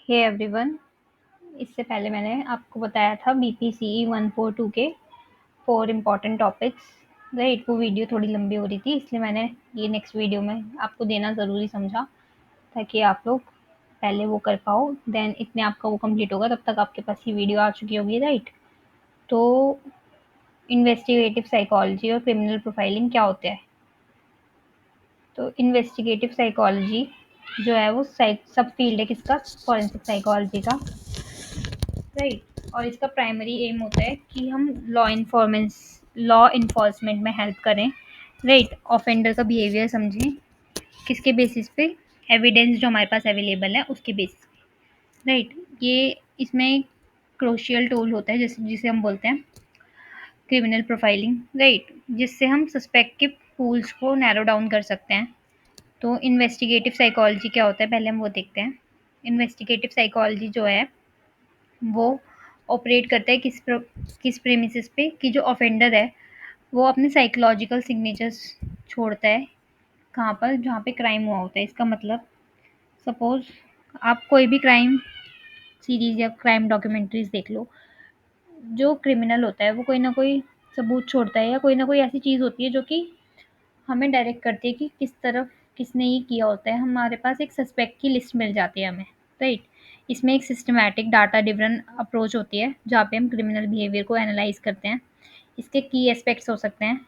Hey everyone. इससे पहले मैंने आपको बताया था BPCE 142 के 4 इम्पॉर्टेंट टॉपिक्स। राइट, वो वीडियो थोड़ी लंबी हो रही थी, इसलिए मैंने ये नेक्स्ट वीडियो में आपको देना ज़रूरी समझा ताकि आप लोग पहले वो कर पाओ। देन इतने आपका वो कंप्लीट होगा, तब तक आपके पास ये वीडियो आ चुकी होगी। राइट, तो इन्वेस्टिगेटिव साइकोलॉजी और क्रिमिनल प्रोफाइलिंग क्या होते हैं? तो इन्वेस्टिगेटिव साइकोलॉजी जो है वो सब फील्ड है किसका? फॉरेंसिक साइकोलॉजी का। राइट, और इसका प्राइमरी एम होता है कि हम लॉ इन्फोर्समेंट में हेल्प करें। राइट, ऑफेंडर का बिहेवियर समझें, किसके बेसिस पे? एविडेंस जो हमारे पास अवेलेबल है उसके बेसिस पे। राइट, ये इसमें क्रोशियल टूल होता है जिसे जिसे हम बोलते हैं क्रिमिनल प्रोफाइलिंग। राइट, जिससे हम सस्पेक्ट के पूल्स को नैरो डाउन कर सकते हैं। तो इन्वेस्टिगेटिव साइकोलॉजी क्या होता है, पहले हम वो देखते हैं। इन्वेस्टिगेटिव साइकोलॉजी जो है वो ऑपरेट करता है किस प्रेमिसेस पे कि जो ऑफेंडर है वो अपने साइकोलॉजिकल सिग्नेचर्स छोड़ता है। कहाँ पर? जहाँ पे क्राइम हुआ होता है। इसका मतलब सपोज आप कोई भी क्राइम सीरीज या क्राइम डॉक्यूमेंट्रीज देख लो, जो क्रिमिनल होता है वो कोई ना कोई सबूत छोड़ता है या कोई ना कोई ऐसी चीज़ होती है जो कि हमें डायरेक्ट करती है कि किस तरफ किसने ये किया होता है। हमारे पास एक सस्पेक्ट की लिस्ट मिल जाती है हमें। राइट, इसमें एक सिस्टमैटिक डाटा ड्रिवन अप्रोच होती है जहाँ पे हम क्रिमिनल बिहेवियर को एनालाइज करते हैं। इसके की एस्पेक्ट्स हो सकते हैं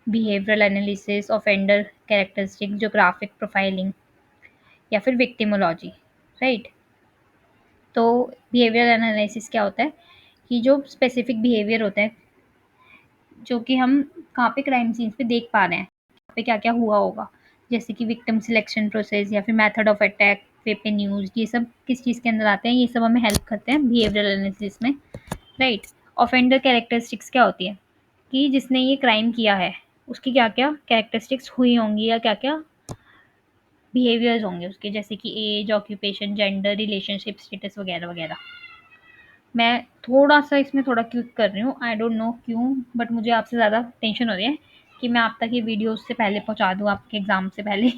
behavioural analysis, offender characteristic, geographic profiling या फिर विक्टिमोलॉजी। राइट, तो बिहेवियरल एनालिसिस क्या होता है कि जो स्पेसिफिक बिहेवियर होता है जो कि हम कहाँ पे क्राइम सीन्स पे देख पा रहे हैं, यहाँ पे क्या क्या हुआ होगा, जैसे कि विक्टिम सिलेक्शन प्रोसेस या फिर method of attack, weapon use, ये सब किस चीज़ के अंदर आते हैं, ये सब हमें हेल्प करते हैं बिहेवियरल एनालिसिस में। राइट, ऑफेंडर कैरेक्टरिस्टिक्स क्या होती है कि जिसने ये क्राइम किया है उसकी क्या क्या कैरेक्टरिस्टिक्स हुई होंगी या क्या क्या बिहेवियर्स होंगे उसके, जैसे कि age, occupation, gender, relationship status वगैरह वगैरह। मैं थोड़ा सा इसमें थोड़ा क्विक कर रही हूँ, आई डोंट नो क्यों, बट मुझे आपसे ज़्यादा टेंशन हो रही है कि मैं आप तक ये वीडियो उससे पहले पहुँचा दूँ, आपके एग्ज़ाम से पहले।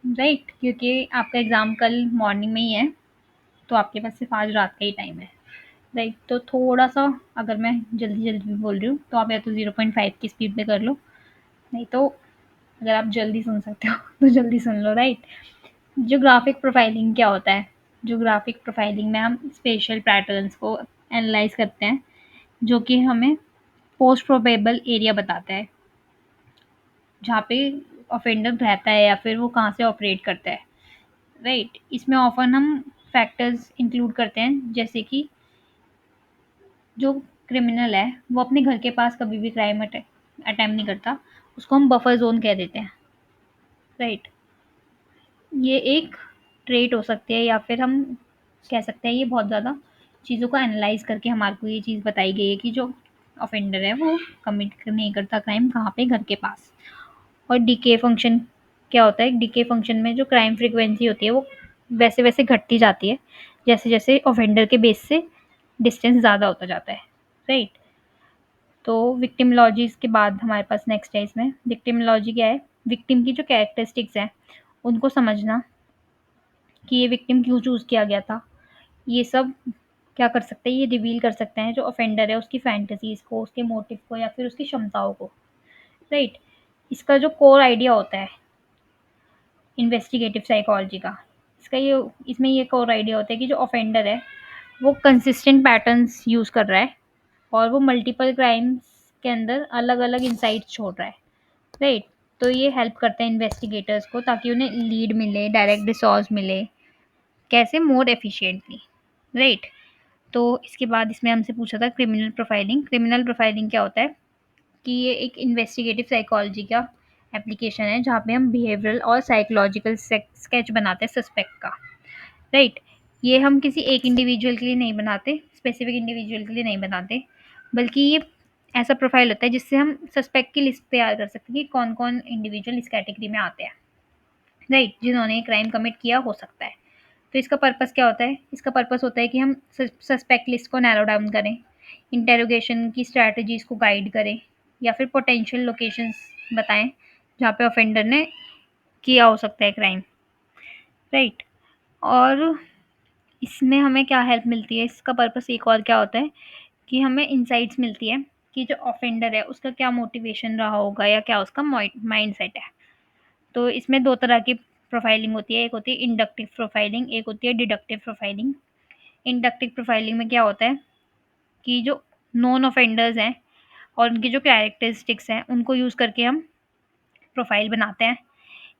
राइट, क्योंकि आपका एग्ज़ाम कल मॉर्निंग में ही है, तो आपके पास सिर्फ आज रात का ही टाइम है। राइट, तो थोड़ा सा अगर मैं जल्दी जल्दी बोल रही हूँ तो आप या तो 0.5 की स्पीड पे कर लो, नहीं तो अगर आप जल्दी सुन सकते हो तो जल्दी सुन लो। राइट, ज्योग्राफिक प्रोफाइलिंग क्या होता है? ज्योग्राफिक प्रोफाइलिंग में हम स्पेशल पैटर्न्स को एनालाइज करते हैं जो कि हमें पोस्ट प्रोबेबल एरिया बताता है जहाँ पे ऑफेंडर रहता है या फिर वो कहाँ से ऑपरेट करता है। राइट, इसमें ऑफन हम फैक्टर्स इंक्लूड करते हैं जैसे कि जो क्रिमिनल है वो अपने घर के पास कभी भी क्राइम अटेम्प्ट नहीं करता, उसको हम बफर जोन कह देते हैं। राइट, ये एक ट्रेट हो सकती है या फिर हम कह सकते हैं ये बहुत ज़्यादा चीज़ों को एनालाइज करके हमारे को ये चीज़ बताई गई है कि जो ऑफेंडर है वो कमिट नहीं करता क्राइम कहाँ पे? घर के पास। और डीके फंक्शन क्या होता है? डीके फंक्शन में जो क्राइम फ्रीक्वेंसी होती है वो वैसे वैसे घटती जाती है जैसे जैसे ऑफेंडर के बेस से डिस्टेंस ज़्यादा होता जाता है। राइट, तो विक्टिमोलॉजी के बाद हमारे पास नेक्स्ट है। इसमें विक्टिमोलॉजी क्या है? विक्टिम की जो कैरेक्टरिस्टिक्स हैं उनको समझना कि ये विक्टिम क्यों चूज़ किया गया था, ये सब क्या कर सकते हैं? ये रिवील कर सकते हैं जो ऑफेंडर है उसकी फैंटेसीज़ को, उसके मोटिव को या फिर उसकी क्षमताओं को। राइट, इसका जो कोर आइडिया होता है इन्वेस्टिगेटिव साइकोलॉजी का, इसका ये इसमें ये कोर आइडिया होता है कि जो ऑफेंडर है वो कंसिस्टेंट पैटर्न्स यूज़ कर रहा है और वो मल्टीपल क्राइम्स के अंदर अलग अलग इंसाइट्स छोड़ रहा है। राइट, तो ये हेल्प करता है इन्वेस्टिगेटर्स को ताकि उन्हें लीड मिले, डायरेक्ट रिसोर्स मिले, कैसे? मोर एफिशिएंटली। राइट, तो इसके बाद इसमें हमसे पूछा था क्रिमिनल प्रोफाइलिंग। क्रिमिनल प्रोफाइलिंग क्या होता है कि ये एक इन्वेस्टिगेटिव साइकोलॉजी का एप्लीकेशन है जहाँ पे हम बिहेवियरल और साइकोलॉजिकल स्केच बनाते हैं सस्पेक्ट का। राइट, ये हम किसी एक इंडिविजुअल के लिए नहीं बनाते, स्पेसिफिक इंडिविजुअल के लिए नहीं बनाते, बल्कि ये ऐसा प्रोफाइल होता है जिससे हम सस्पेक्ट की लिस्ट तैयार कर सकते हैं कि कौन कौन इंडिविजुअल इस कैटेगरी में आते हैं। राइट, जिन्होंने क्राइम कमिट किया हो सकता है। तो इसका पर्पस क्या होता है? इसका पर्पस होता है कि हम सस्पेक्ट लिस्ट को नैरो डाउन करें, इंटेरोगेशन की स्ट्रैटेजीज को गाइड करें या फिर पोटेंशियल लोकेशंस बताएं जहाँ पे ऑफेंडर ने किया हो सकता है क्राइम। राइट, और इसमें हमें क्या हेल्प मिलती है, इसका पर्पस एक और क्या होता है कि हमें इनसाइट्स मिलती है कि जो ऑफेंडर है उसका क्या मोटिवेशन रहा होगा या क्या उसका माइंडसेट है। तो इसमें 2 तरह की प्रोफाइलिंग होती है, एक होती है इंडक्टिव प्रोफाइलिंग, एक होती है डिडक्टिव प्रोफाइलिंग। इंडक्टिव प्रोफाइलिंग में क्या होता है कि जो नॉन ऑफेंडर्स हैं और उनकी जो कैरेक्टरिस्टिक्स हैं उनको यूज़ करके हम प्रोफाइल बनाते हैं।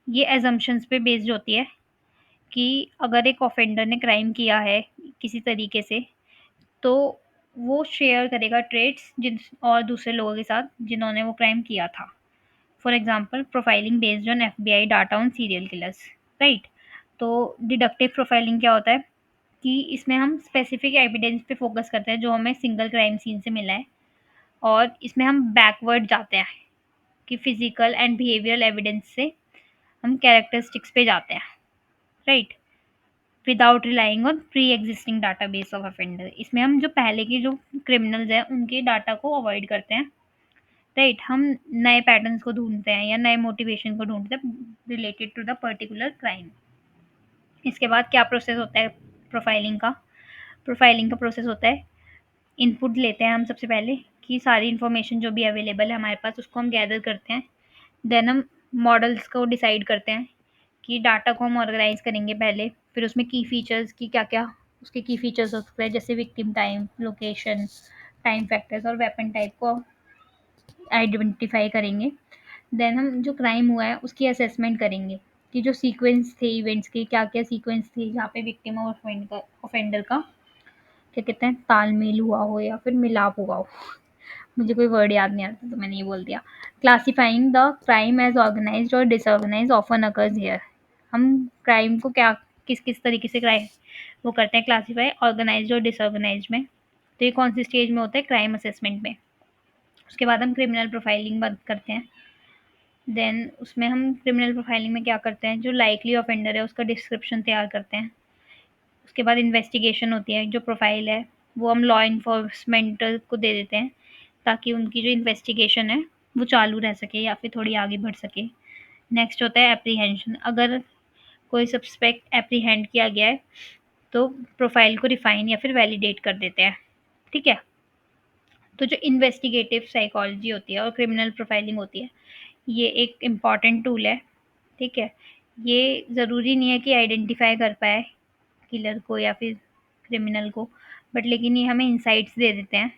ये असम्पशन्स पे बेस्ड होती है कि अगर एक ऑफेंडर ने क्राइम किया है किसी तरीके से, तो वो शेयर करेगा ट्रेट्स जिन और दूसरे लोगों के साथ जिन्होंने वो क्राइम किया था। For example profiling based on FBI data on serial killers, right. तो डिडक्टिव प्रोफाइलिंग क्या होता है कि इसमें हम स्पेसिफिक एविडेंस पे फोकस करते हैं जो हमें सिंगल क्राइम सीन से मिला है, और इसमें हम बैकवर्ड जाते हैं कि फिजिकल एंड बिहेवियरल एविडेंस से हम कैरेक्टरिस्टिक्स पे जाते हैं, right, without relying on pre existing database of offender. इसमें हम जो पहले के जो क्रिमिनल्स हैं उनके डाटा को अवॉइड करते हैं, राइट। हम नए पैटर्न्स को ढूंढते हैं या नए मोटिवेशन को ढूंढते हैं related to the particular crime. इसके बाद क्या प्रोसेस होता है प्रोफाइलिंग का? प्रोफाइलिंग का प्रोसेस होता है, इनपुट लेते हैं हम सबसे पहले कि सारी इन्फॉर्मेशन जो भी अवेलेबल है हमारे पास उसको हम गैदर करते हैं। देन हम मॉडल्स को डिसाइड करते हैं कि डाटा को हम ऑर्गेनाइज करेंगे पहले, फिर उसमें की फीचर्स की क्या क्या उसके की फीचर्स हो सकते हैं, जैसे victim time, location, time factors और वेपन टाइप को आइडेंटिफाई करेंगे। देन हम जो क्राइम हुआ है उसकी असेसमेंट करेंगे कि जो सीक्वेंस थे इवेंट्स के, क्या क्या सीक्वेंस थे जहाँ पे विक्टिम और ऑफेंडर का क्या कहते हैं तालमेल हुआ हो या फिर मिलाप हुआ हो। मुझे कोई वर्ड याद नहीं आता तो मैंने ये बोल दिया। Classifying the crime as organized और डिसऑर्गेनाइज्ड ऑफन अकर्स हियर। हम क्राइम को क्या किस किस तरीके से क्राइम वो करते हैं क्लासिफाई, ऑर्गेनाइज्ड और डिसऑर्गेनाइज्ड में। तो ये कौन सी स्टेज में होता है? क्राइम असेसमेंट में। उसके बाद हम क्रिमिनल प्रोफाइलिंग बात करते हैं। देन उसमें हम क्रिमिनल प्रोफाइलिंग में क्या करते हैं, जो लाइकली ऑफेंडर है उसका डिस्क्रिप्शन तैयार करते हैं। उसके बाद इन्वेस्टिगेशन होती है, जो प्रोफाइल है वो हम लॉ इन्फोर्समेंट को दे देते हैं ताकि उनकी जो इन्वेस्टिगेशन है वो चालू रह सके या फिर थोड़ी आगे बढ़ सके। नेक्स्ट होता है एप्रीहेंशन। अगर कोई सस्पेक्ट एप्रीहेंड किया गया है तो प्रोफाइल को रिफाइन या फिर वैलिडेट कर देते हैं, ठीक है। तो जो इन्वेस्टिगेटिव साइकोलॉजी होती है और क्रिमिनल प्रोफाइलिंग होती है, ये एक इम्पॉर्टेंट टूल है, ठीक है। ये ज़रूरी नहीं है कि आइडेंटिफाई कर पाए किलर को या फिर क्रिमिनल को, बट लेकिन ये हमें इंसाइट्स दे देते हैं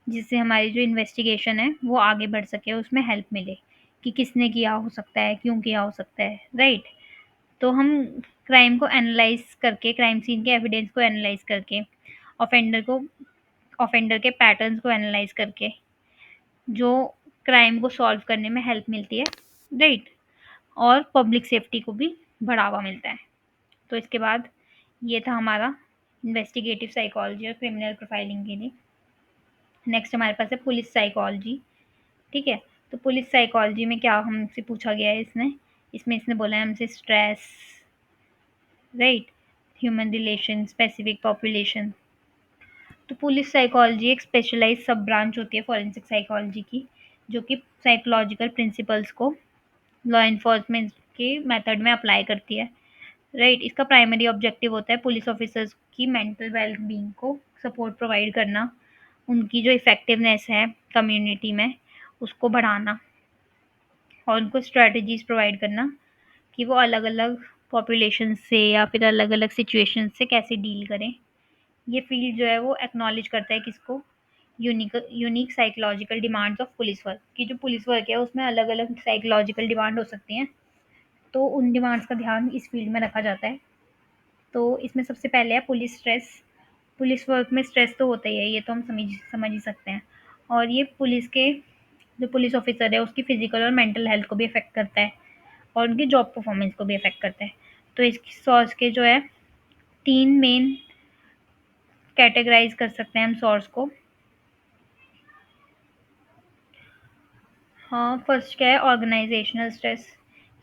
जिससे हमारी जो इन्वेस्टिगेशन है वो आगे बढ़ सके, उसमें हेल्प मिले कि किसने किया हो सकता है, क्यों किया हो सकता है, राइट। तो हम क्राइम को एनालाइज करके, क्राइम सीन के एविडेंस को एनालाइज करके, ऑफेंडर को ऑफेंडर के पैटर्न्स को एनालाइज करके जो क्राइम को सॉल्व करने में हेल्प मिलती है, राइट, और पब्लिक सेफ्टी को भी बढ़ावा मिलता है। तो इसके बाद ये था हमारा इन्वेस्टिगेटिव साइकोलॉजी और क्रिमिनल प्रोफाइलिंग के लिए। नेक्स्ट हमारे पास है पुलिस साइकोलॉजी, ठीक है। तो पुलिस साइकोलॉजी में क्या हमसे पूछा गया है इसमें इसने बोला है हमसे stress, right, human relation, specific population. तो पुलिस साइकोलॉजी एक स्पेशलाइज्ड सब ब्रांच होती है फॉरेंसिक साइकोलॉजी की, जो कि साइकोलॉजिकल प्रिंसिपल्स को लॉ एनफोर्समेंट के मेथड में अप्लाई करती है, राइट। इसका प्राइमरी ऑब्जेक्टिव होता है पुलिस ऑफिसर्स की मेंटल वेल बीइंग को सपोर्ट प्रोवाइड करना, उनकी जो इफ़ेक्टिवनेस है कम्युनिटी में उसको बढ़ाना, और उनको स्ट्रैटेजीज़ प्रोवाइड करना कि वो अलग-अलग पॉपुलेशन से या फिर अलग-अलग सिचुएशन से कैसे डील करें। ये फ़ील्ड जो है वो एक्नॉलेज करता है किसको? Unique psychological demands of police work, कि जो पुलिस वर्क है उसमें अलग-अलग साइकोलॉजिकल डिमांड हो सकती हैं, तो उन डिमांड्स का ध्यान इस फ़ील्ड में रखा जाता है। तो इसमें सबसे पहले है पुलिस स्ट्रेस। पुलिस वर्क में स्ट्रेस तो होता ही है, ये तो हम समझ ही सकते हैं, और ये पुलिस के जो पुलिस ऑफिसर है उसकी फिजिकल और मेंटल हेल्थ को भी अफेक्ट करता है और उनकी जॉब परफॉर्मेंस को भी अफेक्ट करता है। तो इसकी सोर्स के जो है 3 मेन कैटेगराइज कर सकते हैं हम सोर्स को। हाँ, फर्स्ट क्या है? Organizational stress.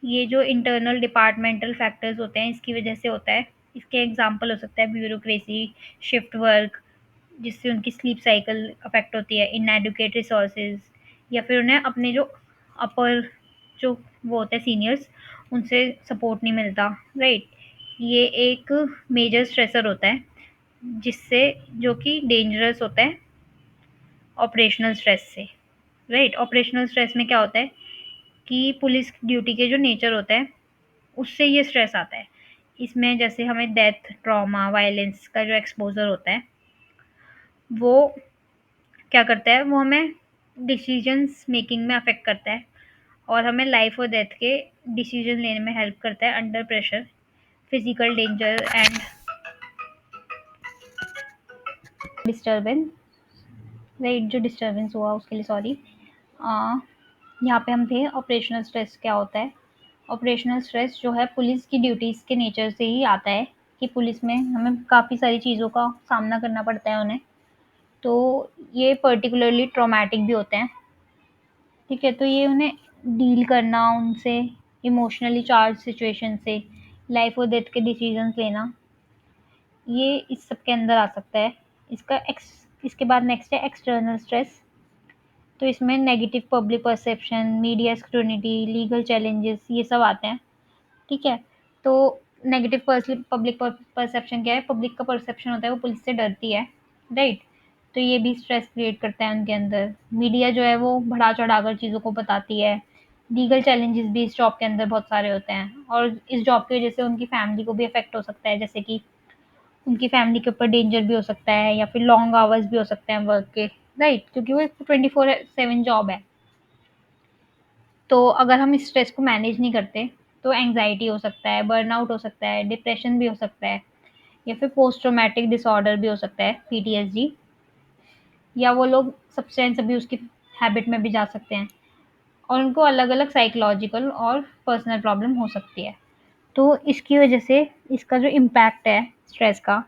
ये जो इंटरनल डिपार्टमेंटल फैक्टर्स होते हैं इसकी वजह से होता है। इसके एग्जांपल हो सकता है ब्यूरोक्रेसी, शिफ्ट वर्क, जिससे उनकी स्लीप साइकिल अफेक्ट होती है, इनएडुकेट रिसोर्सेज, या फिर उन्हें अपने जो अपर जो वो होते हैं सीनियर्स उनसे सपोर्ट नहीं मिलता, राइट। ये एक मेजर स्ट्रेसर होता है जिससे जो कि डेंजरस होता है ऑपरेशनल स्ट्रेस से। राइट, ऑपरेशनल स्ट्रेस में क्या होता है कि पुलिस ड्यूटी के जो नेचर होता है उससे ये स्ट्रेस आता है। इसमें जैसे हमें डेथ, ट्रॉमा, वायलेंस का जो एक्सपोज़र होता है, वो क्या करता है, वो हमें डिसीजंस मेकिंग में अफ़ेक्ट करता है और हमें लाइफ़ और डेथ के डिसीजन लेने में हेल्प करता है under pressure, physical danger and disturbance. Right, जो डिस्टर्बेंस हुआ उसके लिए सॉरी। यहाँ पे हम थे ऑपरेशनल स्ट्रेस क्या होता है। ऑपरेशनल स्ट्रेस जो है पुलिस की ड्यूटीज़ के नेचर से ही आता है कि पुलिस में हमें काफ़ी सारी चीज़ों का सामना करना पड़ता है उन्हें। तो ये पर्टिकुलरली ट्रॉमेटिक भी होते हैं। ठीक है, तो ये उन्हें डील करना उनसे, इमोशनली चार्ज सिचुएशन से, लाइफ और डेथ के डिसीजंस लेना, ये इस सब के अंदर आ सकता है। इसके बाद नेक्स्ट है एक्सटर्नल स्ट्रेस। तो इसमें negative public perception, media scrutiny, legal challenges, ये सब आते हैं। ठीक है, तो नेगेटिव पब्लिक परसेप्शन क्या है, पब्लिक का परसेप्शन होता है वो पुलिस से डरती है। राइट, तो ये भी स्ट्रेस क्रिएट करता है उनके अंदर। मीडिया जो है वो बढ़ा चढ़ा कर चीज़ों को बताती है। लीगल चैलेंजेस भी इस जॉब के अंदर बहुत सारे होते हैं और इस जॉब की वजह से उनकी फैमिली को भी इफेक्ट हो सकता है, जैसे कि उनकी फैमिली के ऊपर डेंजर भी हो सकता है या फिर लॉन्ग आवर्स भी हो सकते हैं वर्क के। राइट, क्योंकि वो 24/7 जॉब है। तो अगर हम इस स्ट्रेस को मैनेज नहीं करते तो एंग्जायटी हो सकता है, बर्नआउट हो सकता है, डिप्रेशन भी हो सकता है या फिर पोस्ट ट्रॉमेटिक डिसऑर्डर भी हो सकता है, पीटीएसडी, या वो लोग सब्सटेंस अब्यूज़ की हैबिट में भी जा सकते हैं और उनको अलग-अलग साइकोलॉजिकल और पर्सनल प्रॉब्लम हो सकती है। तो इसकी वजह से इसका जो इम्पैक्ट है स्ट्रेस का,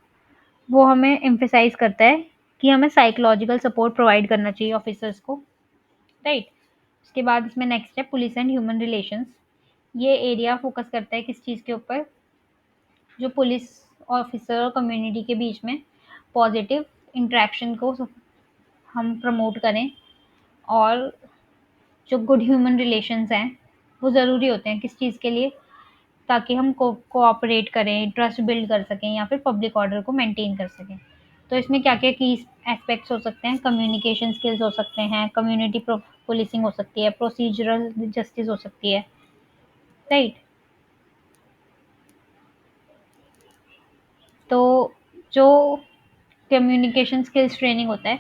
वो हमें एम्फसाइज़ करता है कि हमें साइकोलॉजिकल सपोर्ट प्रोवाइड करना चाहिए ऑफिसर्स को। राइट, उसके बाद इसमें नेक्स्ट है पुलिस एंड ह्यूमन रिलेशंस। ये एरिया फोकस करता है किस चीज़ के ऊपर, जो पुलिस ऑफिसर और कम्युनिटी के बीच में पॉजिटिव इंटरेक्शन को हम प्रमोट करें और जो गुड ह्यूमन रिलेशंस हैं वो ज़रूरी होते हैं किस चीज़ के लिए, ताकि हम कोऑपरेट करें, ट्रस्ट बिल्ड कर सकें या फिर पब्लिक ऑर्डर को मेंटेन कर सकें। तो इसमें क्या-क्या की एस्पेक्ट्स हो सकते हैं, कम्युनिकेशन स्किल्स हो सकते हैं, कम्युनिटी पुलिसिंग हो सकती है, प्रोसीजरल जस्टिस हो सकती है। राइट, तो जो कम्युनिकेशन स्किल्स ट्रेनिंग होता है,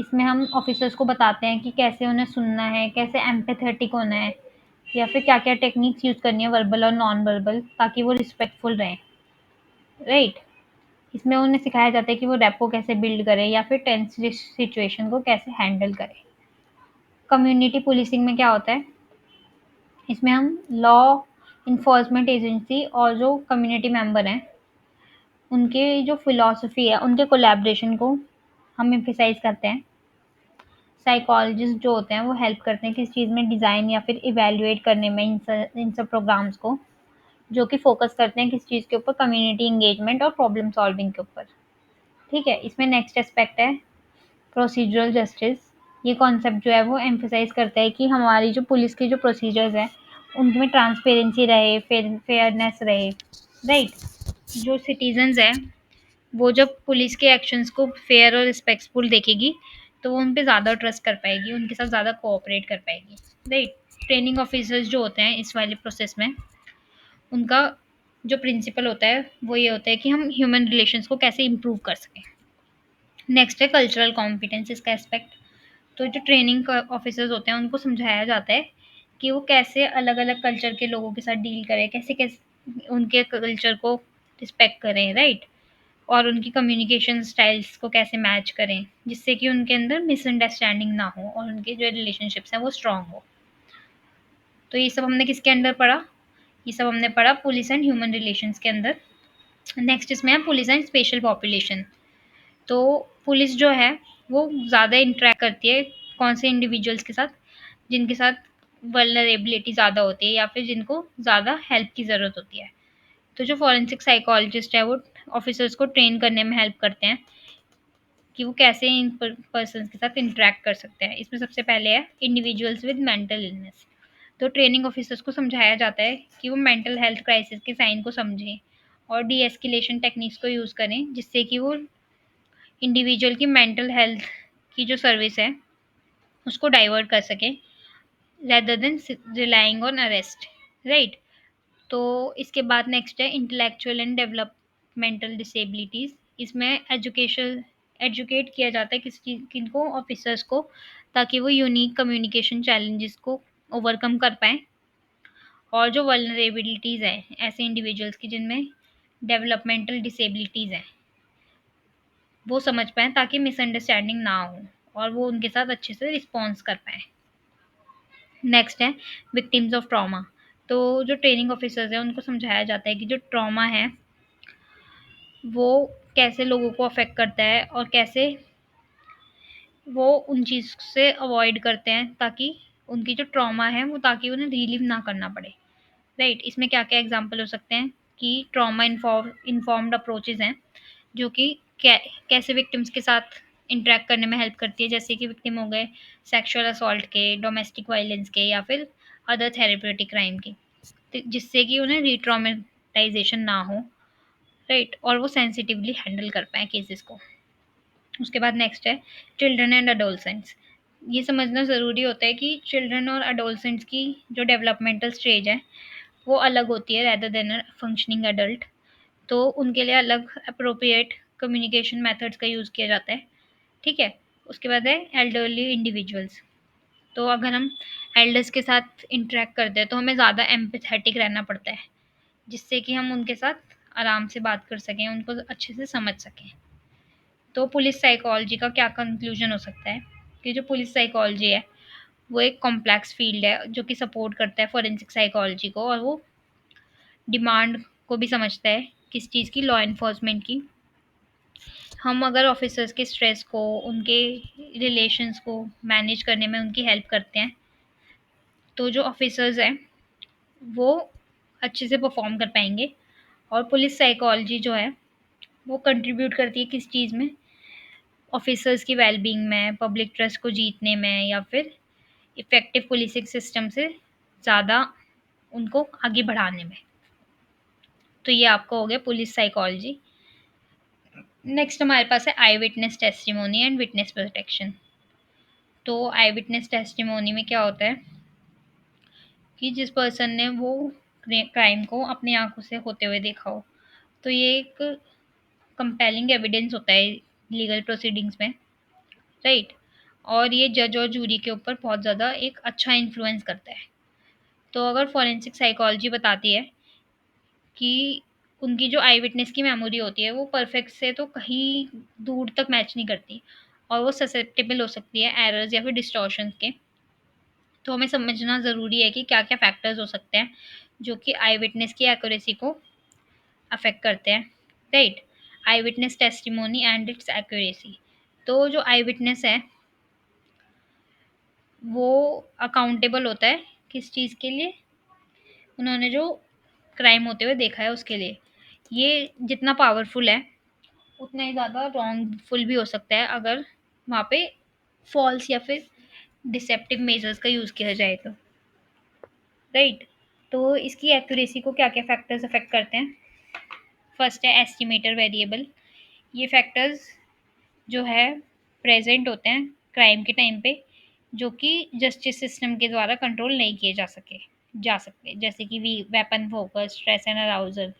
इसमें हम ऑफिसर्स को बताते हैं कि कैसे उन्हें सुनना है, कैसे एम्पैथेटिक होना है या फिर क्या-क्या टेक्निक्स यूज़ करनी है वर्बल और नॉन वर्बल, ताकि वो रिस्पेक्टफुल रहें। राइट, इसमें उन्हें सिखाया जाता है कि वो रेपो कैसे बिल्ड करें या फिर टेंस सिचुएशन को कैसे हैंडल करें। कम्युनिटी पुलिसिंग में क्या होता है, इसमें हम लॉ इन्फोर्समेंट एजेंसी और जो कम्युनिटी मेंबर हैं उनके जो फिलॉसफी है, उनके कोलैबोरेशन को हम एम्फसाइज़ करते हैं। साइकोलॉजिस्ट जो होते हैं वो हेल्प करते हैं किस चीज़ में, डिज़ाइन या फिर इवैल्यूएट करने में इन सब प्रोग्राम्स को, जो कि फ़ोकस करते हैं किस चीज़ के ऊपर, कम्युनिटी एंगेजमेंट और प्रॉब्लम सॉल्विंग के ऊपर। ठीक है, इसमें नेक्स्ट एस्पेक्ट है प्रोसीजरल जस्टिस। ये कॉन्सेप्ट जो है वो एम्फसाइज़ करता है कि हमारी जो पुलिस के जो प्रोसीजर्स हैं, उनमें ट्रांसपेरेंसी रहे, फेयरनेस रहे। राइट, जो सिटीज़न्स हैं वो जब पुलिस के एक्शंस को फेयर और रिस्पेक्टफुल देखेगी तो वो उन पे ज़्यादा ट्रस्ट कर पाएगी, उनके साथ ज़्यादा कोऑपरेट कर पाएगी। राइट, ट्रेनिंग ऑफिसर्स जो होते हैं इस वाले प्रोसेस में, उनका जो प्रिंसिपल होता है वो ये होता है कि हम ह्यूमन रिलेशंस को कैसे इम्प्रूव कर सकें। नेक्स्ट है कल्चरल कॉम्पिटेंसीज का एस्पेक्ट। तो जो ट्रेनिंग ऑफिसर्स होते हैं उनको समझाया जाता है कि वो कैसे अलग अलग कल्चर के लोगों के साथ डील करें, कैसे कैसे उनके कल्चर को रिस्पेक्ट करें। राइट, और उनकी कम्युनिकेशन स्टाइल्स को कैसे मैच करें जिससे कि उनके अंदर मिसअंडरस्टैंडिंग ना हो और उनके जो रिलेशनशिप्स हैं वो स्ट्रांग हो। तो ये सब हमने किसके अंदर पढ़ा, ये सब हमने पढ़ा पुलिस एंड ह्यूमन रिलेशंस के अंदर। नेक्स्ट इसमें है पुलिस एंड स्पेशल पॉपुलेशन। तो पुलिस जो है वो ज़्यादा इंटरेक्ट करती है कौन से इंडिविजुअल्स के साथ, जिनके साथ वल्नरेबिलिटी ज़्यादा होती है या फिर जिनको ज़्यादा हेल्प की ज़रूरत होती है। तो जो फॉरेंसिक साइकोलॉजिस्ट है वो ऑफिसर्स को ट्रेन करने में हेल्प करते हैं कि वो कैसे इन पर्सन्स के साथ इंटरेक्ट कर सकते हैं। इसमें सबसे पहले है इंडिविजुअल्स विद मेंटल इलनेस। तो ट्रेनिंग ऑफिसर्स को समझाया जाता है कि वो मेंटल हेल्थ क्राइसिस के साइन को समझें और डी एस्केलेशन टेक्निक्स को यूज़ करें, जिससे कि वो इंडिविजुअल की मेंटल हेल्थ की जो सर्विस है उसको डाइवर्ट कर सकें, rather than relying on arrest, right. तो इसके बाद नेक्स्ट है इंटेलेक्चुअल एंड डेवलपमेंटल डिसेबिलिटीज़। इसमें एजुकेट किया जाता है किनको, ऑफिसर्स को, ताकि वो यूनिक कम्युनिकेशन चैलेंजेस को ओवरकम कर पाएँ, और जो वल्नरेबिलिटीज़ हैं ऐसे इंडिविजुअल्स की जिनमें डेवलपमेंटल डिसेबिलिटीज़ हैं, वो समझ पाएँ ताकि मिसअंडरस्टैंडिंग ना हो और वो उनके साथ अच्छे से रिस्पॉन्स कर पाएँ। नेक्स्ट है विक्टिम्स ऑफ ट्रॉमा। तो जो ट्रेनिंग ऑफिसर्स हैं उनको समझाया जाता है कि जो ट्रॉमा है वो कैसे लोगों को अफेक्ट करता है और कैसे वो उन चीज़ से अवॉइड करते हैं, ताकि उनकी जो ट्रॉमा है वो ताकि उन्हें रिलीव ना करना पड़े, राइट। इसमें क्या क्या एग्जाम्पल हो सकते हैं कि ट्रॉमा इन्फॉर्म्ड अप्रोचेज हैं, जो कि कैसे विक्टिम्स के साथ इंटरेक्ट करने में हेल्प करती है, जैसे कि विक्टिम हो गए सेक्सुअल असॉल्ट के, डोमेस्टिक वायलेंस के, या फिर अदर थेरेप्यूटिक क्राइम के, जिससे कि उन्हें रीट्रॉमेटाइजेशन ना हो, राइट, और वो सेंसिटिवली हैंडल कर पाएँ केसेस को। उसके बाद नेक्स्ट है चिल्ड्रन एंड अडोलसेंट्स। ये समझना ज़रूरी होता है कि चिल्ड्रन और अडोलसेंट्स की जो डेवलपमेंटल स्टेज है वो अलग होती है रेदर देन अ फंक्शनिंग एडल्ट। तो उनके लिए अलग अप्रोप्रिएट कम्युनिकेशन मेथड्स का यूज़ किया जाता है, ठीक है। उसके बाद है एल्डरली इंडिविजुअल्स। तो अगर हम एल्डर्स के साथ इंटरेक्ट करते हैं तो हमें ज़्यादा एम्पैथेटिक रहना पड़ता है, जिससे कि हम उनके साथ आराम से बात कर सकें, उनको अच्छे से समझ सकें। तो पुलिस साइकोलॉजी का क्या कंक्लूजन हो सकता है कि जो पुलिस साइकोलॉजी है वो एक कॉम्प्लेक्स फील्ड है जो कि सपोर्ट करता है फॉरेंसिक साइकोलॉजी को, और वो डिमांड को भी समझता है किस चीज़ की, लॉ इन्फोर्समेंट की। हम अगर ऑफिसर्स के स्ट्रेस को, उनके रिलेशंस को मैनेज करने में उनकी हेल्प करते हैं, तो जो ऑफिसर्स हैं वो अच्छे से परफॉर्म कर पाएंगे। और पुलिस साइकोलॉजी जो है वो कंट्रीब्यूट करती है किस चीज़ में, ऑफिसर्स की वेलबींग में, पब्लिक ट्रस्ट को जीतने में, या फिर इफ़ेक्टिव पुलिसिंग सिस्टम से ज़्यादा उनको आगे बढ़ाने में। तो ये आपका हो गया पुलिस साइकोलॉजी। नेक्स्ट हमारे पास है eye witness testimony and witness protection. तो आई विटनेस टेस्टिमोनी में क्या होता है कि जिस पर्सन ने वो क्राइम को अपनी आंखों से होते हुए देखा हो, तो ये एक कंपेलिंग एविडेंस होता है लीगल प्रोसीडिंग्स में, राइट। और ये जज और जूरी के ऊपर बहुत ज़्यादा एक अच्छा इन्फ्लुएंस करता है। तो अगर फॉरेंसिक साइकोलॉजी बताती है कि उनकी जो आई विटनेस की मेमोरी होती है वो परफेक्ट से तो कहीं दूर तक मैच नहीं करती, और वो ससेप्टेबल हो सकती है एरर्स या फिर डिस्टॉर्शंस के। तो हमें समझना ज़रूरी है कि क्या क्या फैक्टर्स हो सकते हैं जो कि आई विटनेस की एक्यूरेसी को अफेक्ट करते हैं, right. I witness testimony and it's accuracy. तो जो आई विटनेस है वो अकाउंटेबल होता है किस चीज़ के लिए, उन्होंने जो क्राइम होते हुए देखा है उसके लिए। ये जितना पावरफुल है उतना ही ज़्यादा रॉन्गफुल भी हो सकता है अगर वहाँ पे फॉल्स या फिर डिसेप्टिव मेजर्स का यूज़ किया जाए तो, राइट। तो इसकी एक्यूरेसी को क्या क्या फैक्टर्स अफेक्ट करते हैं। फर्स्ट है एस्टिमेटर वेरिएबल। ये फैक्टर्स जो है प्रेजेंट होते हैं क्राइम के टाइम पे, जो कि जस्टिस सिस्टम के द्वारा कंट्रोल नहीं किए जा सकते, जैसे कि weapon focus, stress and arousal,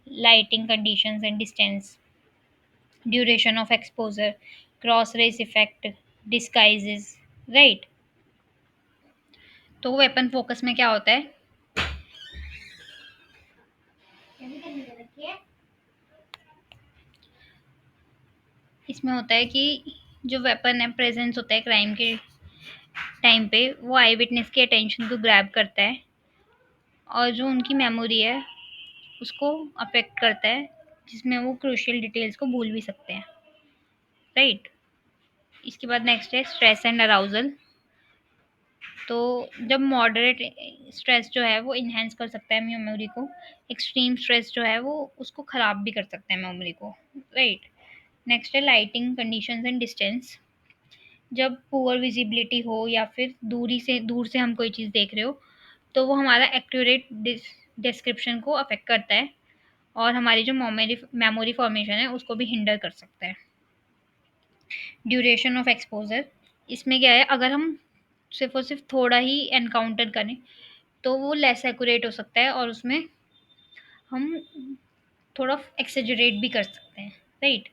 lighting conditions and distance, duration of exposure, cross race effect, disguises, right. तो वेपन फोकस में क्या होता है, इसमें होता है कि जो वेपन है प्रेजेंस होता है क्राइम के टाइम पे, वो आई विटनेस के अटेंशन को ग्रैब करता है, और जो उनकी मेमोरी है उसको अफेक्ट करता है, जिसमें वो क्रूशियल डिटेल्स को भूल भी सकते हैं, राइट। इसके बाद नेक्स्ट है स्ट्रेस एंड अराउजल। तो जब मॉडरेट स्ट्रेस जो है वो इन्हेंस कर सकता है मेमोरी को, एक्सट्रीम स्ट्रेस जो है वो उसको ख़राब भी कर सकता है मेमोरी को, राइट। नेक्स्ट है लाइटिंग कंडीशंस एंड डिस्टेंस। जब पुअर विजिबिलिटी हो या फिर दूर से हम कोई चीज़ देख रहे हो, तो वो हमारा एक्यूरेट डिस्क्रिप्शन को अफेक्ट करता है, और हमारी जो मेमोरी फॉर्मेशन है उसको भी हिंडर कर सकता है। ड्यूरेशन ऑफ एक्सपोजर, इसमें क्या है, अगर हम सिर्फ और सिर्फ थोड़ा ही एनकाउंटर करें तो वो लेस एक्यूरेट हो सकता है और उसमें हम थोड़ा एक्सेजरेट भी कर सकते हैं, राइट।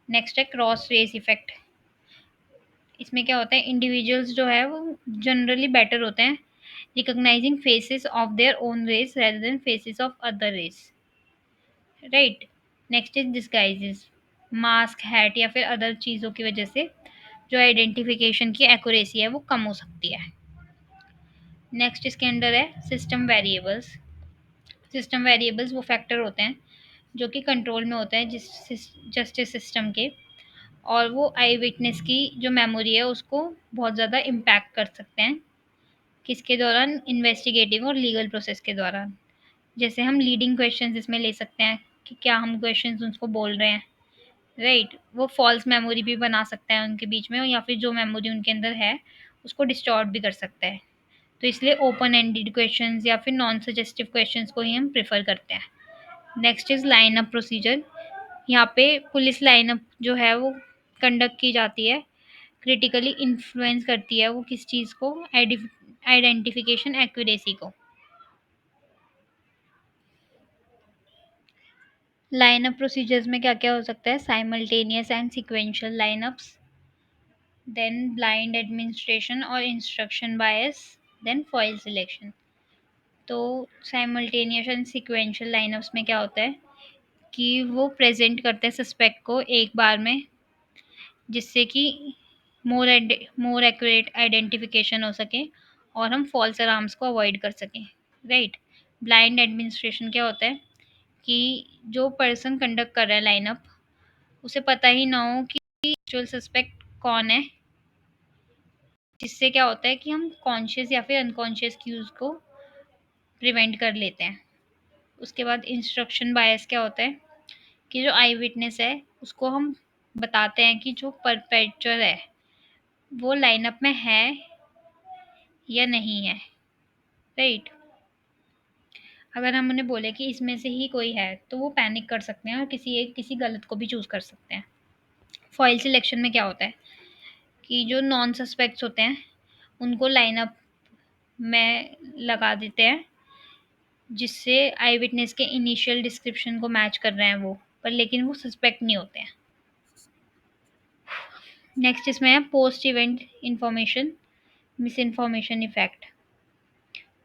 नेक्स्ट है क्रॉस रेस इफेक्ट। इसमें क्या होता है, इंडिविजुअल्स जो है वो जनरली बेटर होते हैं recognizing faces of their own race rather than faces of other race, right. Next is disguises, mask, hat या फिर अदर चीज़ों की वजह से जो आइडेंटिफिकेशन की एक्यूरेसी है वो कम हो सकती है। नेक्स्ट इसके अंदर है सिस्टम वेरिएबल्स। सिस्टम वेरिएबल्स वो फैक्टर होते हैं जो कि कंट्रोल में होते हैं जस्टिस सिस्टम के, और वो आई विटनेस की जो मेमोरी है उसको बहुत ज़्यादा इम्पैक्ट कर सकते हैं। किसके दौरान, इन्वेस्टिगेटिव और लीगल प्रोसेस के दौरान। जैसे हम लीडिंग क्वेश्चंस इसमें ले सकते हैं कि क्या हम क्वेश्चंस उसको बोल रहे हैं, राइट। वो फॉल्स मेमोरी भी बना सकता है उनके बीच में, या फिर जो मेमोरी उनके अंदर है उसको डिस्टॉर्ट भी कर सकता है। तो इसलिए ओपन एंडेड क्वेश्चंस या फिर नॉन सजेस्टिव क्वेश्चंस को ही हम प्रेफर करते हैं। Next is line up procedure. यहाँ पे पुलिस लाइन अप जो है वो कंडक्ट की जाती है, क्रिटिकली इन्फ्लुएंस करती है वो किस चीज़ को, आइडेंटिफिकेशन एक्यूरेसी को। लाइनअप प्रोसीजर्स में क्या क्या हो सकता है, simultaneous and sequential lineups, then blind administration और instruction bias, then foil selection. तो साइमल्टेनियस एंड सिक्वेंशियल लाइनअप्स में क्या होता है कि वो प्रेजेंट करते हैं सस्पेक्ट को एक बार में, जिससे कि मोर एक्यूरेट आइडेंटिफिकेशन हो सके और हम फॉल्स अलार्म्स को अवॉइड कर सकें, राइट। ब्लाइंड एडमिनिस्ट्रेशन क्या होता है कि जो पर्सन कंडक्ट कर रहा है लाइनअप उसे पता ही ना हो कि एक्चुअल सस्पेक्ट कौन है, जिससे क्या होता है कि हम कॉन्शियस या फिर अनकॉन्शियस क्यूज को प्रिवेंट कर लेते हैं। उसके बाद इंस्ट्रक्शन बायस क्या होता है कि जो आई विटनेस है उसको हम बताते हैं कि जो परपेट्रेटर है वो लाइनअप में है या नहीं है, राइट। अगर हम उन्हें बोले कि इसमें से ही कोई है तो वो पैनिक कर सकते हैं और किसी गलत को भी चूज कर सकते हैं। फॉइल सिलेक्शन में क्या होता है कि जो नॉन सस्पेक्ट्स होते हैं उनको लाइनअप में लगा देते हैं, जिससे आई विटनेस के इनिशियल डिस्क्रिप्शन को मैच कर रहे हैं वो, पर लेकिन वो सस्पेक्ट नहीं होते हैं। नेक्स्ट इसमें है post event information, miss information effect.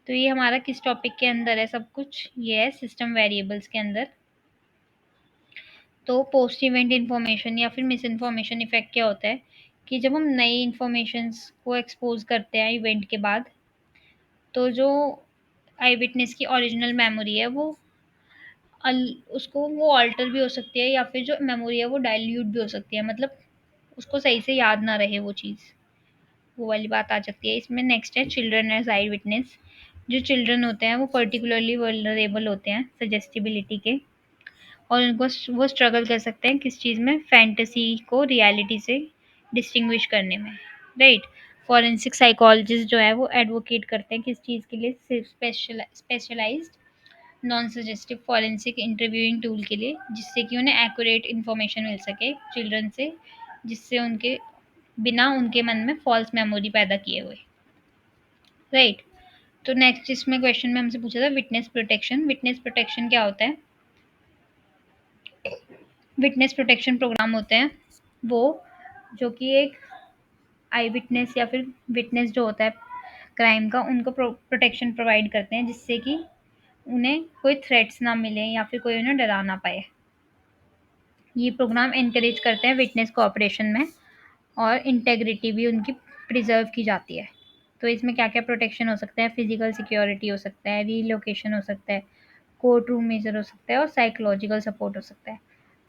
तो ये हमारा किस टॉपिक के अंदर है, सब कुछ ये है सिस्टम वेरिएबल्स के अंदर। तो पोस्ट इवेंट इंफॉर्मेशन या फिर मिस इन्फॉर्मेशन इफेक्ट क्या होता है कि जब हम नई इन्फॉर्मेशंस को एक्सपोज करते हैं इवेंट के बाद, तो जो आई विटनेस की ओरिजिनल मेमोरी है वो उसको वो ऑल्टर भी हो सकती है, या फिर जो मेमोरी है वो डाइल्यूट भी हो सकती है, मतलब उसको सही से याद ना रहे वो चीज़, वो वाली बात आ सकती है इसमें। नेक्स्ट है चिल्ड्रन एज आई विटनेस। जो चिल्ड्रन होते हैं वो पर्टिकुलरली वल्नरेबल होते हैं सजेस्टिबिलिटी के, और उनको वो स्ट्रगल कर सकते हैं किस चीज़ में, फैंटेसी को रियलिटी से डिस्टिंग्विश करने में, राइट। फॉरेंसिक साइकोलॉजिस्ट जो है वो एडवोकेट करते हैं किस चीज़ के लिए, सिर्फ specialized non suggestive forensic interviewing tool के लिए, जिससे कि उन्हें एक्यूरेट इन्फॉर्मेशन मिल सके चिल्ड्रन से, जिससे उनके बिना उनके मन में फॉल्स मेमोरी पैदा किए हुए, राइट। तो नेक्स्ट इसमें क्वेश्चन में हमसे पूछा था विटनेस प्रोटेक्शन। विटनेस प्रोटेक्शन क्या होता है, विटनेस प्रोटेक्शन प्रोग्राम होते हैं वो जो कि एक आई विटनेस या फिर विटनेस जो होता है क्राइम का, उनको प्रोटेक्शन प्रोवाइड करते हैं, जिससे कि उन्हें कोई थ्रेट्स ना मिले या फिर कोई उन्हें डरा ना पाए। ये प्रोग्राम एनकरेज करते हैं विटनेस कोऑपरेशन में, और इंटेग्रिटी भी उनकी प्रिजर्व की जाती है। तो इसमें क्या क्या प्रोटेक्शन हो सकता है, फिजिकल सिक्योरिटी हो सकता है, रीलोकेशन हो सकता है, कोर्ट रूम मेजर हो सकता है, और साइकोलॉजिकल सपोर्ट हो सकता है।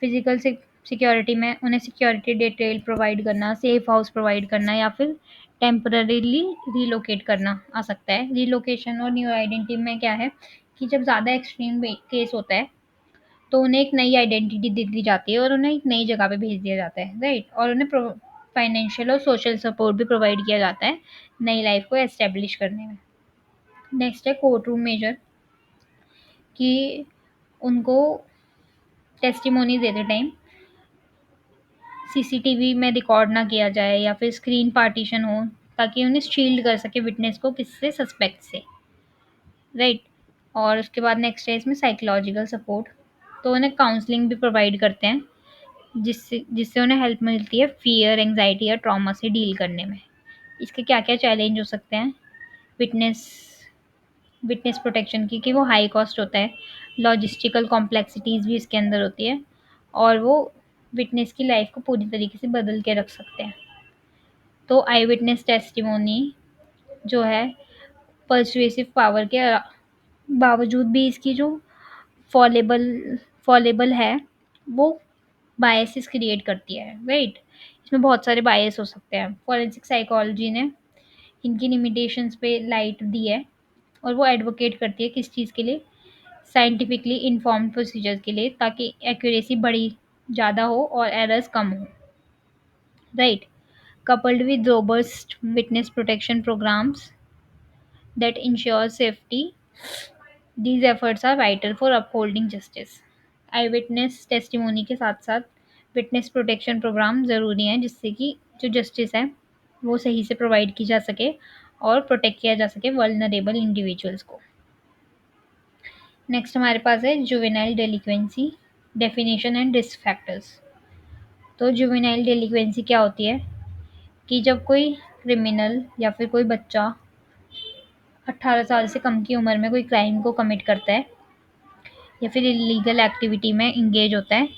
फिजिकल सिक्योरिटी में उन्हें सिक्योरिटी डिटेल प्रोवाइड करना, सेफ हाउस प्रोवाइड करना, या फिर टेम्पररीली रीलोकेट करना आ सकता है। रीलोकेशन और न्यू आइडेंटिटी में क्या है कि जब ज़्यादा एक्सट्रीम केस होता है तो उन्हें एक नई आइडेंटिटी दे दी जाती है और उन्हें एक नई जगह पे भेज दिया जाता है, राइट। और उन्हें फाइनेंशियल और सोशल सपोर्ट भी प्रोवाइड किया जाता है नई लाइफ को एस्टेब्लिश करने में। नेक्स्ट है कोर्ट रूम मेजर, कि उनको टेस्टिमोनी देते टाइम सीसीटीवी में रिकॉर्ड ना किया जाए या फिर स्क्रीन पार्टीशन हो, ताकि उन्हें शील्ड कर सके विटनेस को किससे, सस्पेक्ट से, राइट। और उसके बाद नेक्स्ट है इसमें साइकोलॉजिकल सपोर्ट। तो उन्हें काउंसलिंग भी प्रोवाइड करते हैं, जिससे जिससे उन्हें हेल्प मिलती है फियर, एंग्जाइटी या ट्रॉमा से डील करने में। इसके क्या क्या चैलेंज हो सकते हैं विटनेस विटनेस प्रोटेक्शन की, कि वो हाई कॉस्ट होता है, लॉजिस्टिकल कॉम्प्लेक्सिटीज़ भी इसके अंदर होती है, और वो विटनेस की लाइफ को पूरी तरीके से बदल के रख सकते हैं। तो आई विटनेस टेस्टिमोनी जो है पर्सुएसिव पावर के बावजूद भी इसकी जो फॉलेबल फॉलेबल है, वो बायसेस क्रिएट करती है, राइट। इसमें बहुत सारे बायस हो सकते हैं। फॉरेंसिक साइकोलॉजी ने इनकी लिमिटेशंस पे लाइट दी है, और वो एडवोकेट करती है किस चीज़ के लिए, साइंटिफिकली इन्फॉर्म्ड प्रोसीजर के लिए, ताकि एक्यूरेसी बड़ी ज़्यादा हो और एरर्स कम हो, right. coupled with robust witness protection programs that ensure safety, these efforts are vital for upholding justice. I witness testimony के साथ साथ विटनेस प्रोटेक्शन प्रोग्राम ज़रूरी हैं, जिससे कि जो जस्टिस है वो सही से प्रोवाइड की जा सके और प्रोटेक्ट किया जा सके वल्नरेबल इंडिविजुअल्स को। नेक्स्ट हमारे पास है juvenile delinquency, definition and risk factors. तो जुवेनाइल डेलिक्वेंसी क्या होती है, कि जब कोई क्रिमिनल या फिर कोई बच्चा 18 साल से कम की उम्र में कोई क्राइम को कमिट करता है या फिर इलीगल एक्टिविटी में इंगेज होता है,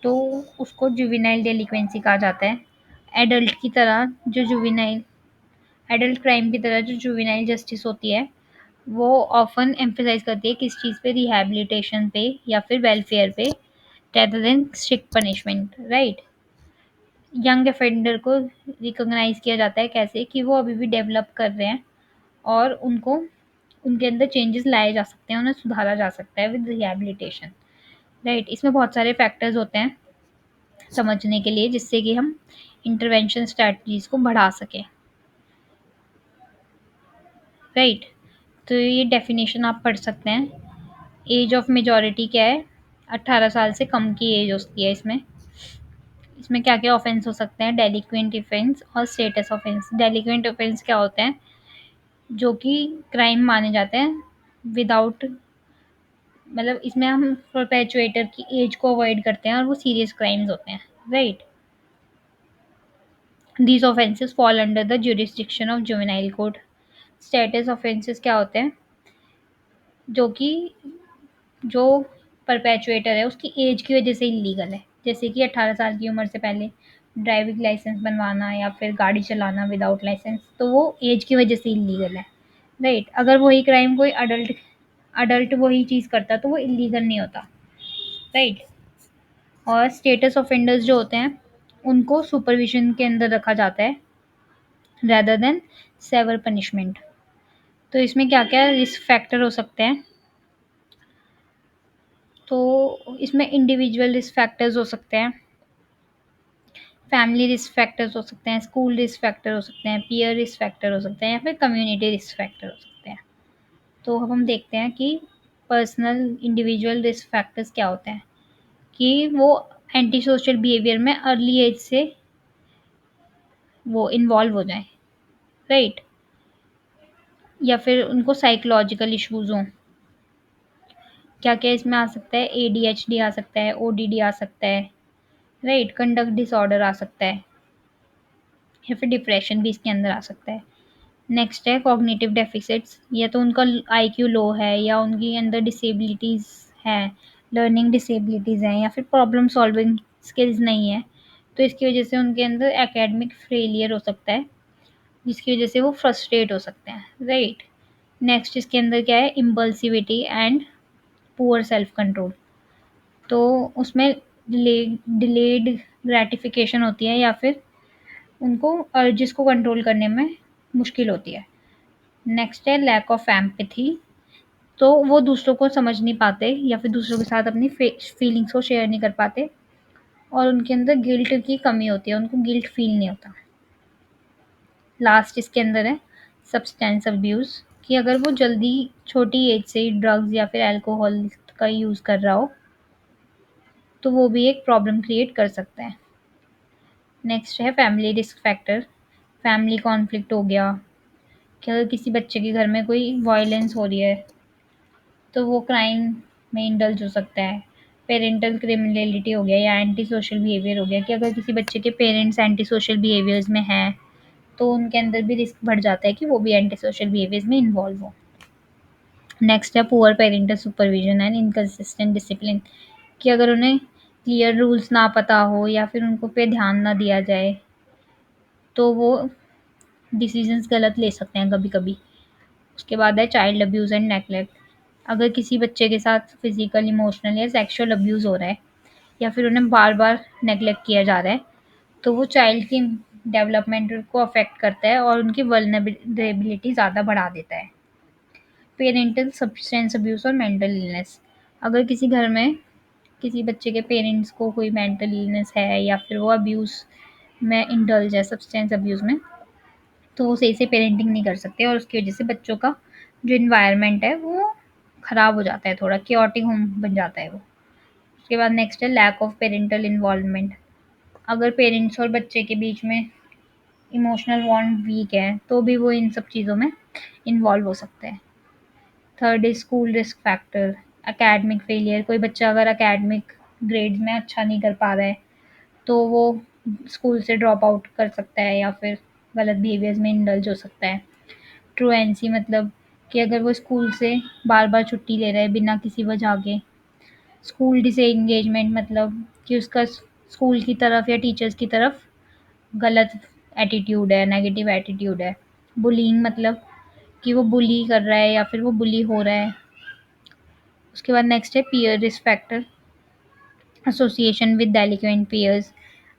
तो उसको जुवेनाइल डेलिक्वेंसी कहा जाता है। एडल्ट की तरह जो जुवेनाइल एडल्ट क्राइम की तरह जो जुवेनाइल जस्टिस होती है, वो ऑफन एम्फेसाइज करती है किस चीज़ पे, रिहैबिलिटेशन पे या फिर वेलफेयर पे, rather than strict punishment, right. Young offender को रिकॉग्नाइज किया जाता है कैसे, कि वो अभी भी डेवलप कर रहे हैं और उनको उनके अंदर चेंजेस लाए जा सकते हैं, उन्हें सुधारा जा सकता है विद रिहैबिलिटेशन, राइट। इसमें बहुत सारे फैक्टर्स होते हैं समझने के लिए, जिससे कि हम इंटरवेंशन स्ट्रैटेजीज को बढ़ा सकें, राइट। तो ये डेफिनेशन आप पढ़ सकते हैं। एज ऑफ मेजॉरिटी क्या है, 18 साल से कम की एज होती है इसमें। इसमें क्या क्या ऑफेंस हो सकते हैं, डेलिक्वेंट ऑफेंस और स्टेटस ऑफेंस। डेलिक्वेंट ऑफेंस क्या होते हैं, जो कि क्राइम माने जाते हैं विदाउट, मतलब इसमें हम परपेचुएटर की एज को अवॉइड करते हैं और वो सीरियस क्राइम्स होते हैं, right. These offences fall under the jurisdiction of juvenile code. Status offences क्या होते हैं, जो कि जो परपेचुएटर है उसकी एज की वजह से इलीगल है, जैसे कि 18 साल की उम्र से पहले ड्राइविंग लाइसेंस बनवाना या फिर गाड़ी चलाना विदाउट लाइसेंस, तो वो एज की वजह से इलीगल है, राइट। अगर वही क्राइम कोई अडल्ट अडल्ट वही चीज़ करता तो वो इलीगल नहीं होता, राइट। और स्टेटस ऑफेंडर्स जो होते हैं उनको सुपरविजन के अंदर रखा जाता है रैदर देन सेवर पनिशमेंट। तो इसमें क्या क्या रिस्क फैक्टर हो सकते हैं, तो इसमें इंडिविजुअल रिस्क फैक्टर्स हो सकते हैं, फैमिली रिस्क फैक्टर्स हो सकते हैं, स्कूल रिस्क फैक्टर हो सकते हैं, पीयर रिस्क फैक्टर हो सकते हैं, या फिर कम्युनिटी रिस्क फैक्टर हो सकते हैं। तो अब हम देखते हैं कि पर्सनल इंडिविजुअल रिस्क फैक्टर्स क्या होते हैं, कि वो एंटी सोशल बिहेवियर में अर्ली एज से वो इन्वॉल्व हो जाएं, राइट। या फिर उनको साइकोलॉजिकल इश्यूज हों। क्या क्या इसमें आ सकता है, एडीएचडी आ सकता है, ओडीडी आ सकता है, राइट। कंडक्ट डिसऑर्डर आ सकता है, या फिर डिप्रेशन भी इसके अंदर आ सकता है। नेक्स्ट है कॉग्निटिव डेफिसिट्स, या तो उनका आईक्यू लो है या उनके अंदर डिसेबिलिटीज़ हैं, लर्निंग डिसेबिलिटीज़ हैं, या फिर प्रॉब्लम सॉल्विंग स्किल्स नहीं है, तो इसकी वजह से उनके अंदर एकेडमिक फेलियर हो सकता है, जिसकी वजह से वो फ्रस्ट्रेट हो सकते हैं, राइट। नेक्स्ट इसके अंदर क्या है, impulsivity and poor self control. तो उसमें डिलेड ग्रेटिफिकेशन होती है, या फिर उनको अर्जेस को कंट्रोल करने में मुश्किल होती है। नेक्स्ट है लैक ऑफ एम्पैथी, तो वो दूसरों को समझ नहीं पाते या फिर दूसरों के साथ अपनी फीलिंग्स को शेयर नहीं कर पाते, और उनके अंदर गिल्ट की कमी होती है, उनको गिल्ट फील नहीं होता। लास्ट इसके अंदर है सब्सटेंस अब्यूज़, कि अगर वो जल्दी छोटी एज से ड्रग्स या फिर अल्कोहल का यूज़ कर रहा हो, तो वो भी एक प्रॉब्लम क्रिएट कर सकता है। नेक्स्ट है family risk factor. Family conflict हो गया कि अगर किसी बच्चे के घर में कोई वायलेंस हो रही है तो वो क्राइम में इंडल्ज हो सकता है। पेरेंटल क्रिमिनलिटी हो गया या एंटी सोशल बिहेवियर हो गया कि अगर किसी बच्चे के पेरेंट्स एंटी सोशल बिहेवियर्स में हैं तो उनके अंदर भी रिस्क बढ़ जाता है कि वो भी एंटी सोशल बिहेवियर्स में इन्वॉल्व हो। नेक्स्ट है poor parental supervision and inconsistent discipline कि अगर उन्हें क्लियर रूल्स ना पता हो या फिर उनको पे ध्यान ना दिया जाए तो वो डिसीजंस गलत ले सकते हैं कभी कभी। उसके बाद है चाइल्ड अब्यूज़ एंड नेगलेक्ट। अगर किसी बच्चे के साथ फिजिकल इमोशनल या सेक्सुअल अब्यूज़ हो रहा है या फिर उन्हें बार बार नेगलेक्ट किया जा रहा है तो वो चाइल्ड की डेवलपमेंट को अफेक्ट करता है और उनकी वल्नरेबिलिटी ज़्यादा बढ़ा देता है। पेरेंटल सब्सटेंस अब्यूज़ और मेंटल इलनेस। अगर किसी घर में किसी बच्चे के पेरेंट्स को कोई मेंटल इलनेस है या फिर वो अब्यूज़ में इंडल्ज है सब्सटेंस अब्यूज़ में तो वो सही से पेरेंटिंग नहीं कर सकते और उसकी वजह से बच्चों का जो इन्वायरमेंट है वो ख़राब हो जाता है, थोड़ा केओटिक होम बन जाता है वो। उसके बाद नेक्स्ट है लैक ऑफ पेरेंटल इन्वॉल्वमेंट। अगर पेरेंट्स और बच्चे के बीच में इमोशनल बॉन्ड वीक है तो भी वो इन सब चीज़ों में इन्वॉल्व हो सकते हैं। Third is school risk factor. Academic failure. कोई बच्चा अगर एकेडमिक ग्रेड्स में अच्छा नहीं कर पा रहा है तो वो स्कूल से ड्रॉप आउट कर सकता है या फिर गलत बिहेवियर्स में इंडल्ज हो सकता है। ट्रूएंसी मतलब कि अगर वो स्कूल से बार बार छुट्टी ले रहा है बिना किसी वजह के। स्कूल डिसएंगेजमेंट मतलब कि उसका स्कूल की तरफ या टीचर्स की तरफ गलत एटीट्यूड है, नेगेटिव एटीट्यूड है। बुलिंग मतलब कि वो बुली कर रहा है या फिर वो बुली हो रहा है। उसके बाद नेक्स्ट है peer risk factor. Association with delinquent peers.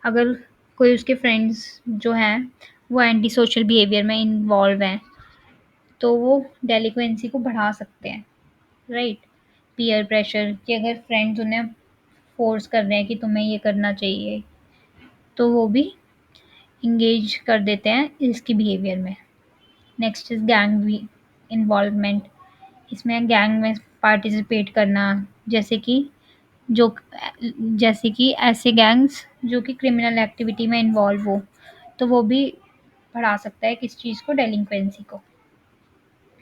अगर कोई उसके फ्रेंड्स जो हैं वो एंटी सोशल बिहेवियर में इन्वॉल्व हैं तो वो डेलिक्वेंसी को बढ़ा सकते हैं, राइट। पीयर प्रेशर कि अगर फ्रेंड्स उन्हें फोर्स कर रहे हैं कि तुम्हें ये करना चाहिए तो वो भी इंगेज कर देते हैं इसकी बिहेवियर में। Next is gang involvement. इसमें गैंग में पार्टिसिपेट करना, जैसे कि जो जैसे कि ऐसे गैंग्स जो कि क्रिमिनल एक्टिविटी में इन्वॉल्व हो तो वो भी बढ़ा सकता है किस चीज़ को, डेलिंक्वेंसी को।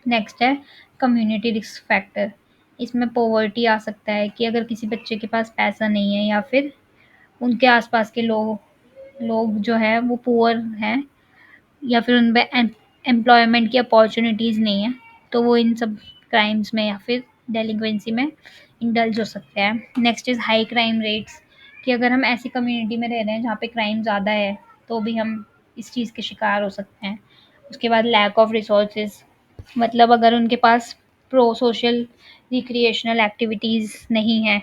नेक्स्ट है कम्युनिटी रिस्क फैक्टर। इसमें पॉवर्टी आ सकता है कि अगर किसी बच्चे के पास पैसा नहीं है या फिर उनके आसपास के लोग लोग जो है वो पुअर हैं या फिर उन पे एम्प्लॉयमेंट की अपॉर्चुनिटीज़ नहीं है तो वो इन सब क्राइम्स में या फिर डेलिक्वेंसी में इंडल्ज हो सकते हैं। Next is high crime rates कि अगर हम ऐसी कम्युनिटी में रह रहे हैं जहाँ पे क्राइम ज़्यादा है तो भी हम इस चीज़ के शिकार हो सकते हैं। उसके बाद लैक ऑफ रिसोर्सेज मतलब अगर उनके pass pro social recreational activities नहीं है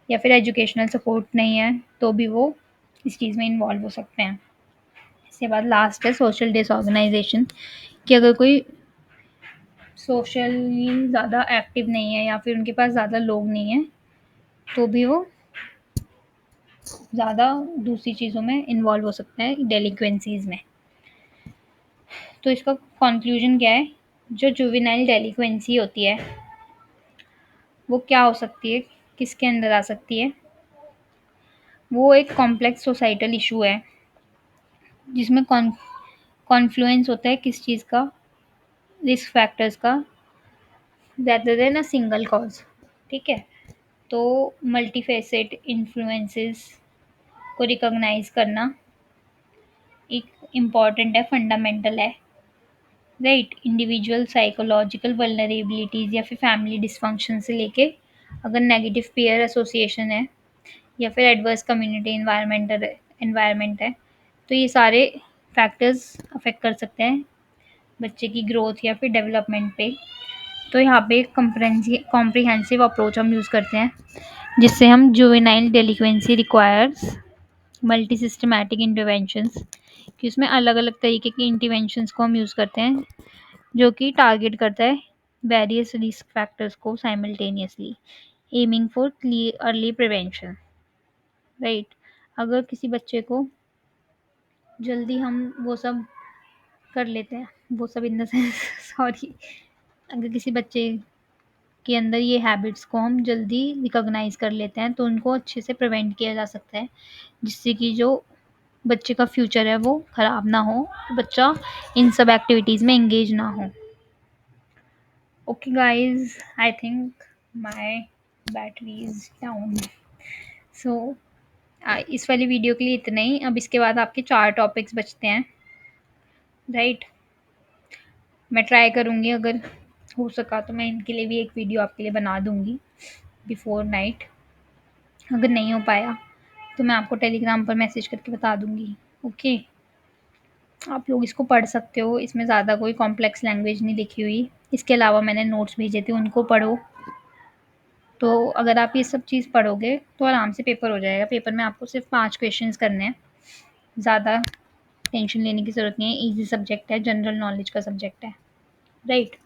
या फिर एजुकेशनल सपोर्ट नहीं है तो भी वो इस चीज़ में इन्वॉल्व हो सकते हैं। इसके बाद लास्ट है सोशल डिसऑर्गेनाइजेशन कि अगर कोई सोशली ज़्यादा एक्टिव नहीं है या फिर उनके पास ज़्यादा लोग नहीं हैं तो भी वो ज़्यादा दूसरी चीज़ों में इन्वॉल्व हो सकते हैं, डेलिक्वेंसीज़ में। तो इसका कंक्लूजन क्या है, जो जुवेनाइल डेलिक्वेंसी होती है वो क्या हो सकती है, किसके अंदर आ सकती है। वो एक कॉम्प्लेक्स सोसाइटल इशू है जिसमें कॉन्फ्लुएंस होता है किस चीज़ का, रिस्क फैक्टर्स का, rather than a single cause. ठीक है, तो मल्टीफेसेट इन्फ्लुएंसेस को रिकॉग्नाइज करना एक इम्पॉर्टेंट है, फंडामेंटल है, राइट। इंडिविजुअल साइकोलॉजिकल वल्नरेबिलिटीज़ या फिर फैमिली डिसफंक्शन से लेके अगर नेगेटिव पीयर एसोसिएशन है या फिर एडवर्स कम्युनिटी एनवायरनमेंट है तो ये सारे फैक्टर्स अफेक्ट कर सकते हैं बच्चे की ग्रोथ या फिर डेवलपमेंट पे। तो यहाँ पे कॉम्प्रिहेंसिव अप्रोच हम यूज़ करते हैं जिससे हम juvenile delinquency requires multi systematic interventions कि उसमें अलग अलग तरीके की इंटरवेंशंस को हम यूज़ करते हैं जो कि टारगेट करता है वेरियस रिस्क फैक्टर्स को simultaneously, aiming for early prevention, right. अगर किसी बच्चे को जल्दी हम वो सब कर लेते हैं, वो सब इन द सेंस सॉरी, अगर किसी बच्चे के अंदर ये हैबिट्स को हम जल्दी रिकॉग्नाइज़ कर लेते हैं, तो उनको अच्छे से प्रिवेंट किया जा सकता है, जिससे कि जो बच्चे का फ्यूचर है वो ख़राब ना हो, बच्चा इन सब एक्टिविटीज़ में एंगेज ना हो। Okay guys, I think my battery is down. So इस वाली वीडियो के लिए इतना ही। अब इसके बाद आपके 4 टॉपिक्स बचते हैं, राइट? मैं ट्राई करूँगी, अगर हो सका तो मैं इनके लिए भी एक वीडियो आपके लिए बना दूँगी बिफ़ोर नाइट। अगर नहीं हो पाया तो मैं आपको टेलीग्राम पर मैसेज करके बता दूँगी, ओके? आप लोग इसको पढ़ सकते हो, इसमें ज़्यादा कोई कॉम्प्लेक्स लैंग्वेज नहीं लिखी हुई। इसके अलावा मैंने नोट्स भेजे थे, उनको पढ़ो। तो अगर आप ये सब चीज़ पढ़ोगे तो आराम से पेपर हो जाएगा। पेपर में आपको सिर्फ 5 क्वेश्चंस करने हैं, ज़्यादा टेंशन लेने की ज़रूरत नहीं है। ईज़ी सब्जेक्ट है, जनरल नॉलेज का सब्जेक्ट है, right?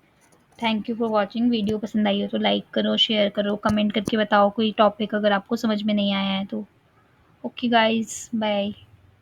Thank you for watching. Video पसंद आई हो तो लाइक करो, शेयर करो, कमेंट करके बताओ कोई टॉपिक अगर आपको समझ में नहीं आया है तो। Okay guys, bye.